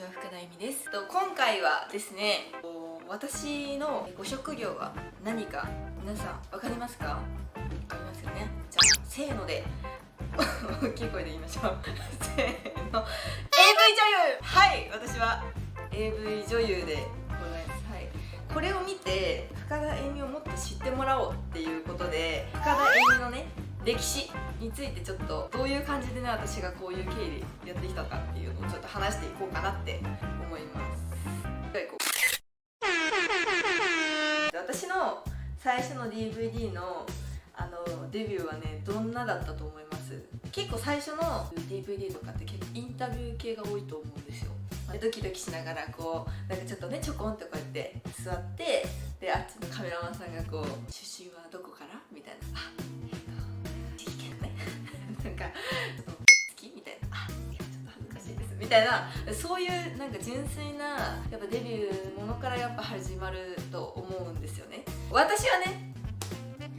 は深田恵美です。今回はですね、私のご職業は何か皆さん分かりますか？分かりますよね。じゃあせーので大きい声で言いましょうせーの AV 女優。はい、私は AV 女優でございます。はい、これを見て深田恵美をもっと知ってもらおうっていうことで、深田恵美のね歴史についてちょっとどういう感じでね、私がこういう経緯でやってきたかっていうのをちょっと話していこうかなって思います。では行こう。私の最初の DVD のデビューはね、どんなだったと思います？結構最初の DVD とかって結構インタビュー系が多いと思うんですよ。ドキドキしながらこうなんかちょっとねちょこんとこうやって座って、であっちのカメラマンさんがこう「出身はどこから?」みたいな「栃木県ね」なんか「ちょっと好き?」みたいな「いやちょっと恥ずかしいです」みたいな、そういうなんか純粋なやっぱデビューものからやっぱ始まると思うんですよね。私はね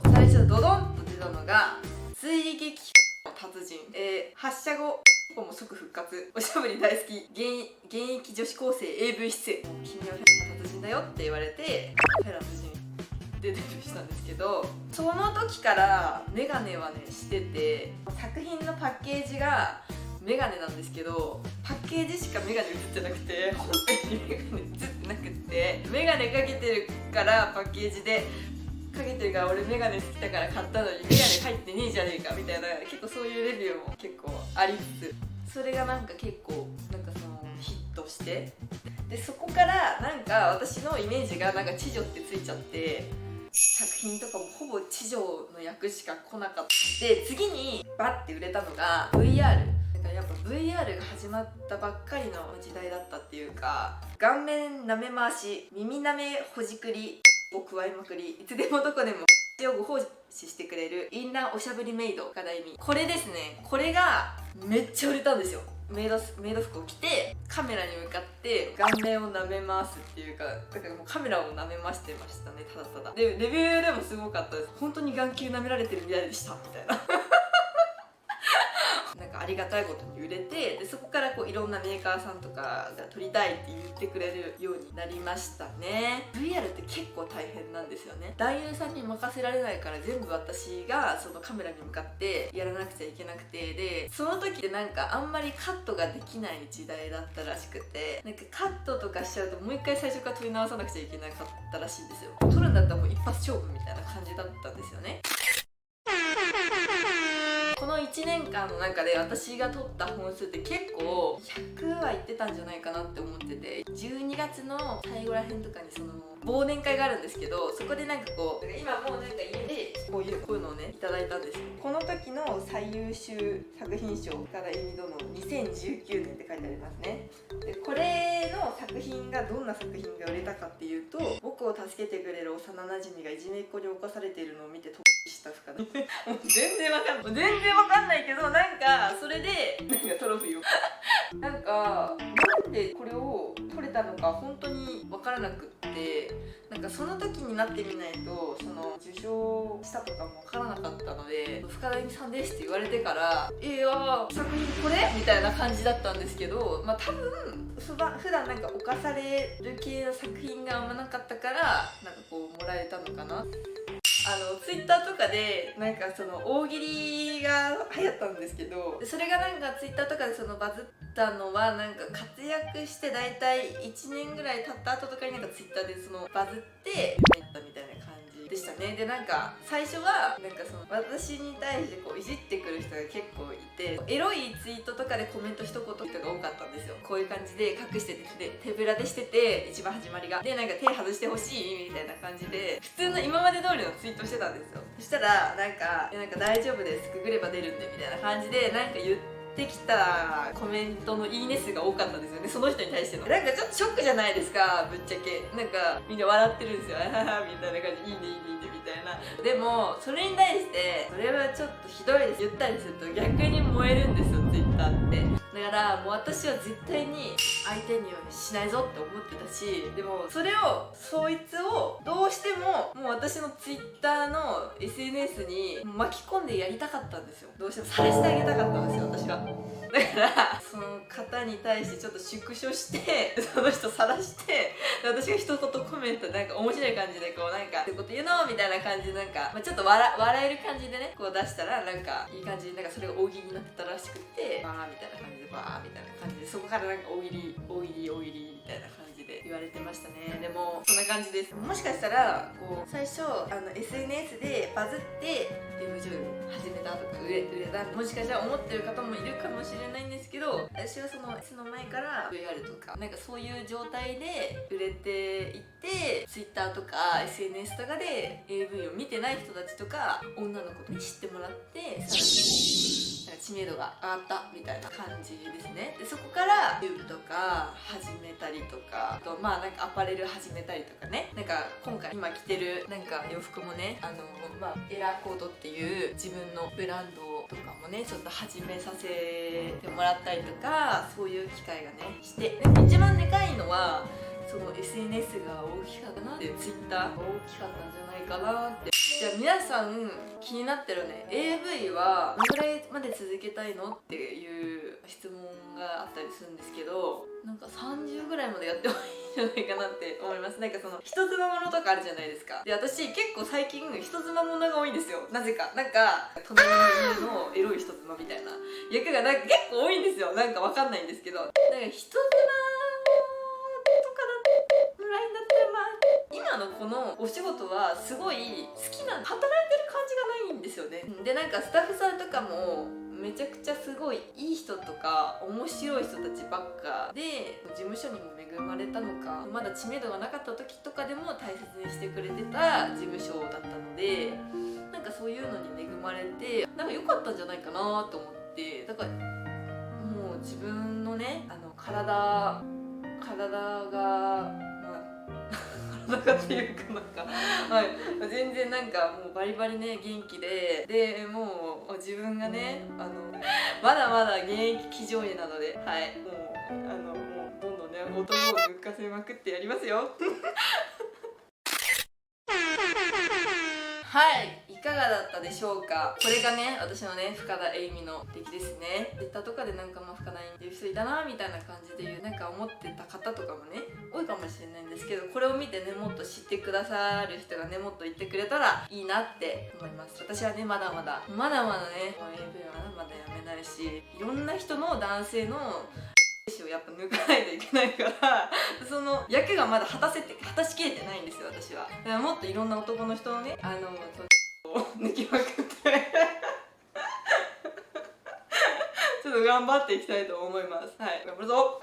最初ドドンと出たのが追撃の達人、発射後も即復活、おしゃべり大好き、現役女子高生 AV 出演、君はフェラの達人だよって言われてフェラの達人でデビューしたんですけど、その時からメガネはねしてて、作品のパッケージがメガネなんですけど、パッケージしかメガネ映ってなくて、本編にメガネ映ってなくて、メガネかけてるからパッケージでかけてるから俺メガネ好きだから買ったのにメガネ入ってねえじゃねえかみたいな、結構そういうレビューも結構ありつつ、それがなんか結構なんかそのヒットして、でそこからなんか私のイメージがなんか知女ってついちゃって、作品とかもほぼ知女の役しか来なかった。で次にバッて売れたのが VR。やっぱ VR が始まったばっかりの時代だったっていうか、顔面舐め回し、耳舐めほじくりを加えまくり、いつでもどこでもをご奉仕してくれるインナーおしゃぶりメイド深田恵美。これですね、これがめっちゃ売れたんですよ。メイド服を着てカメラに向かって顔面を舐め回すっていうか、だからもうカメラを舐め回してましたね、ただただ。でレビューでもすごかったです。本当に眼球舐められてるみたいでしたみたいななんかありがたいことに売れて、でそこからこういろんなメーカーさんとかが撮りたいって言ってくれるようになりましたね。 VR って結構大変なんですよね。男優さんに任せられないから全部私がそのカメラに向かってやらなくちゃいけなくて、でその時でなんかあんまりカットができない時代だったらしくて、なんかカットとかしちゃうともう一回最初から撮り直さなくちゃいけなかったらしいんですよ。撮るんだったらもう一発勝負みたいな感じだったんですよね。この1年間の中で私が撮った本数って結構100はいってたんじゃないかなって思ってて、12月の最後らへんとかにその忘年会があるんですけど、そこでなんかこう今もうなんか家でこういうのをねいただいたんですよ。この時の最優秀作品賞深田恵美殿2019年って書いてありますね。でこれの作品がどんな作品が売れたかっていうと、僕を助けてくれる幼なじみがいじめっ子に侵されているのを見てした深田もう全然わかんないけど、なんかそれでなんかトロフィーをなんかなんでこれを取れたのか本当に分からなくって、なんかその時になってみないとその受賞したとかも分からなかったので、深田恵美さんですって言われてから作品これみたいな感じだったんですけど、まあ多分普段なんか侵される系の作品があんまなかったからなんかこうもらえたのかな。ツイッターとかでなんかその大喜利が流行ったんですけど、それがなんかツイッターとかでそのバズったのはなんか活躍して大体1年ぐらい経った後とかになんかツイッターでそのバズってやったみたいな感じでしたね。でなんか最初はなんかその私に対してこういじってくる人が結構いて、エロいツイートとかでコメント一言人が多かったんですよ。こういう感じで隠してて手ぶらでしてて、一番始まりがでなんか手外してほしいみたいな感じで普通の今まで通りのツイートしてたんですよ。そしたらなんか大丈夫ですくぐれば出るんでみたいな感じでなんか言ってきたコメントのいいね数が多かったんですよね、その人に対しての。なんかちょっとショックじゃないですか、ぶっちゃけ。なんかみんな笑ってるんですよみたいな感じ、いいねいいねいいねみたいな。でもそれに対してそれはちょっとひどいです言ったりすると逆に燃えるんですよ、ツイッターって。だからもう私は絶対に相手にはしないぞって思ってたし、でもそれをそいつをどうしてももう私のツイッターの SNS に巻き込んでやりたかったんですよ。どうしても晒してあげたかったんですよ、私は。だからその方に対してちょっと縮小してその人晒して私が一言コメントなんか面白い感じでこうなんか「ってこと言うの?」みたいな感じでなんか、ちょっと笑える感じでねこう出したらなんかいい感じになんかそれが大喜利になってたらしくてバーみたいな感じでバーみたいな感じでそこからなんか大喜利みたいな感じで言われてましたね。でもそんな感じです。もしかしたらこう最初SNS でバズってウェブ女優始めたとか売れたもしかしたら思ってる方もいるかもしれないんですけど、私はその前から VR とかなんかそういう状態で売れていってTwitter とか SNS とかで AV を見てない人たちとか女の子に知ってもらってさらに知名度が上がったみたいな感じですね。でそこから YouTube とか始めたりとか、あとなんかアパレル始めたりとかね、なんか今回今着てるなんか洋服もねエラーコードっていう自分のブランドとかもねちょっと始めさせてもらったりとか、そういう機会がねして一番でかいのはその SNS が大きかったなって Twitter が大きかったんじゃないかなって。じゃあ皆さん気になってるね AV はどのくらいまで続けたいのっていう質問があったりするんですけど、なんか30ぐらいまでやってもいいんじゃないかなって思います。なんかその人妻ものとかあるじゃないですか。で私結構最近人妻ものが多いんですよ。なぜかなんか隣の家のエロい人妻みたいな役がなんか結構多いんですよ。なんかわかんないんですけど、なんか人妻今のこのお仕事はすごい好きな働いてる感じがないんですよね。でなんかスタッフさんとかもめちゃくちゃすごいいい人とか面白い人たちばっかで、事務所にも恵まれたのかまだ知名度がなかった時とかでも大切にしてくれてた事務所だったので、なんかそういうのに恵まれてなんか良かったんじゃないかなと思って、だからもう自分のね体が体っていうかなんかはい全然なんかもうバリバリね元気でもう自分がねまだまだ現役騎乗位なので、はいもうどんどんね男を抜かせまくってやりますよはい、いかがだったでしょうか。これがね私のね深田栄美の出来ですね。ツイッターとかでなんか深田栄美っていう人いたなみたいな感じでなんか思ってた方とかもね多いかもしれないんですけど、これを見てねもっと知ってくださる人がねもっと言ってくれたらいいなって思います。私はねまだまだね AV はまだやめないし、いろんな人の男性のをやっぱ抜かないといけないからその役がまだ果たしきれてないんですよ私は。だからもっといろんな男の人のねを抜きまくってちょっと頑張っていきたいと思います。はい、頑張るぞ。